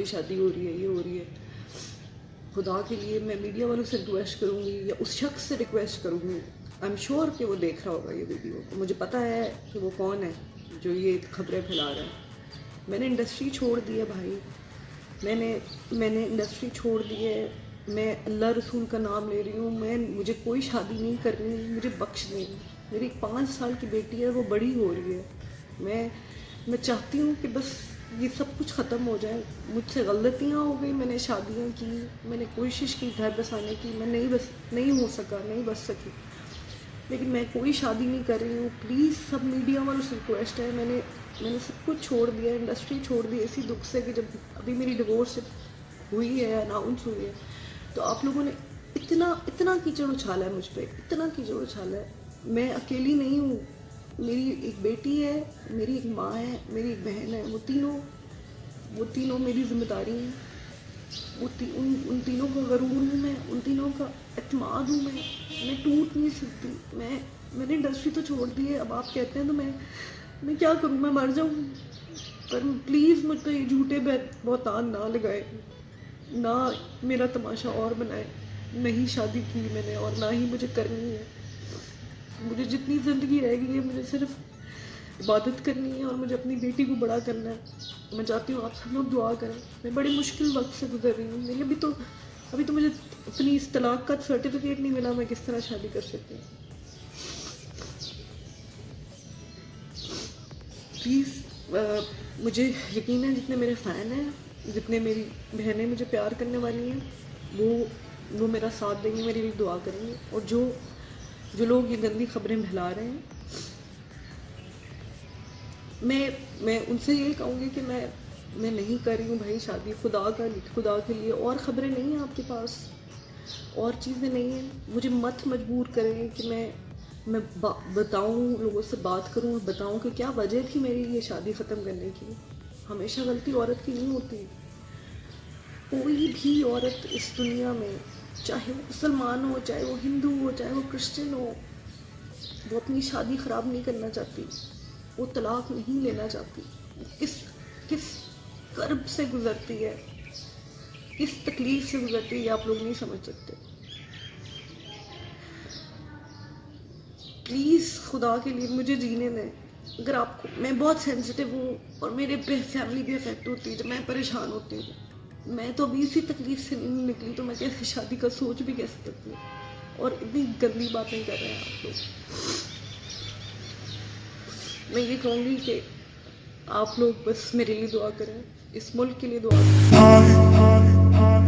شادی ہو رہی ہے، یہ ہو رہی ہے. خدا کے لیے میں میڈیا والوں سے ریکویسٹ کروں گی یا اس شخص سے ریکویسٹ کروں گی، آئی ایم شیور کہ وہ دیکھ رہا ہوگا یہ ویڈیو، مجھے پتہ ہے کہ وہ کون ہے جو یہ خبریں پھیلا رہا ہے. میں نے انڈسٹری چھوڑ دی ہے بھائی، میں نے انڈسٹری چھوڑ دی ہے. میں اللہ رسول کا نام لے رہی ہوں. مجھے کوئی شادی نہیں کرنی، مجھے بخش دیں. میری ایک 5 سال کی بیٹی ہے، وہ بڑی ہو رہی ہے. میں چاہتی ہوں کہ بس یہ سب کچھ ختم ہو جائے. مجھ سے غلطیاں ہو گئی، میں نے شادیاں کی، میں نے کوشش کی گھر بسانے کی، میں نہیں ہو سکا، نہیں بس سکی، لیکن میں کوئی شادی نہیں کر رہی ہوں. پلیز سب میڈیا والوں سے ریکویسٹ ہے، میں نے سب کچھ چھوڑ دیا، انڈسٹری چھوڑ دی اسی دکھ سے کہ جب ابھی میری ڈیورس ہوئی ہے، اناؤنس ہوئی ہے، تو آپ لوگوں نے اتنا کیچڑ اچھالا ہے مجھ پہ، اتنا کیچڑ اچھالا ہے. میں اکیلی نہیں ہوں، میری ایک بیٹی ہے، میری ایک ماں ہے، میری ایک بہن ہے. وہ تینوں میری ذمہ داری ہیں. ان تینوں کا غرور ہوں میں، ان تینوں کا اعتماد ہوں میں ٹوٹ نہیں سکتی. میں نے انڈسٹری تو چھوڑ دی ہے. اب آپ کہتے ہیں تو میں کیا کروں، میں مر جاؤں. پر پلیز مجھ پہ یہ جھوٹے بہتان نہ لگائے، نہ میرا تماشا اور بنائے. نہیں شادی کی میں نے اور نہ ہی مجھے کرنی ہے. مجھے جتنی زندگی رہ گئی ہے مجھے صرف عبادت کرنی ہے اور مجھے اپنی بیٹی کو بڑا کرنا ہے. میں چاہتی ہوں آپ سب لوگ دعا کریں. میں بڑے مشکل وقت سے گزر رہی ہوں. میری ابھی تو مجھے اپنی اس طلاق کا سرٹیفکیٹ نہیں ملا. میں کس طرح شادی کر سکتی ہوں؟ پلیز مجھے یقین ہے جتنے میرے فین ہیں، جتنے میری بہنیں مجھے پیار کرنے والی ہیں، وہ میرا ساتھ دیں گے، میرے لیے دعا کریں گے. اور جو لوگ یہ گندی خبریں پھیلا رہے ہیں، میں ان سے یہ کہوں گی کہ میں نہیں کر رہی ہوں بھائی شادی. خدا کے لیے اور خبریں نہیں ہیں آپ کے پاس، اور چیزیں نہیں ہیں. مجھے مت مجبور کریں کہ میں بتاؤں، لوگوں سے بات کروں اور بتاؤں کہ کیا وجہ تھی میری یہ شادی ختم کرنے کی. ہمیشہ غلطی عورت کی نہیں ہوتی. کوئی بھی عورت اس دنیا میں، چاہے وہ مسلمان ہو، چاہے وہ ہندو ہو، چاہے وہ کرسچن ہو، وہ اپنی شادی خراب نہیں کرنا چاہتی، وہ طلاق نہیں لینا چاہتی. کس کرب سے گزرتی ہے، کس تکلیف سے گزرتی ہے، آپ لوگ نہیں سمجھ سکتے. پلیز خدا کے لیے مجھے جینے دیں. اگر آپ کو، میں بہت سینسٹیو ہوں اور میرے فیملی بھی افیکٹ ہوتی ہے جب میں پریشان ہوتی ہوں. میں تو ابھی اسی تکلیف سے نہیں نکلی، تو میں کیسے شادی کا سوچ بھی کیسے سکتی ہوں. اور اتنی گندی باتیں کر رہے ہیں آپ لوگ. میں یہ کہوں گی کہ آپ لوگ بس میرے لیے دعا کریں، اس ملک کے لیے دعا کریں.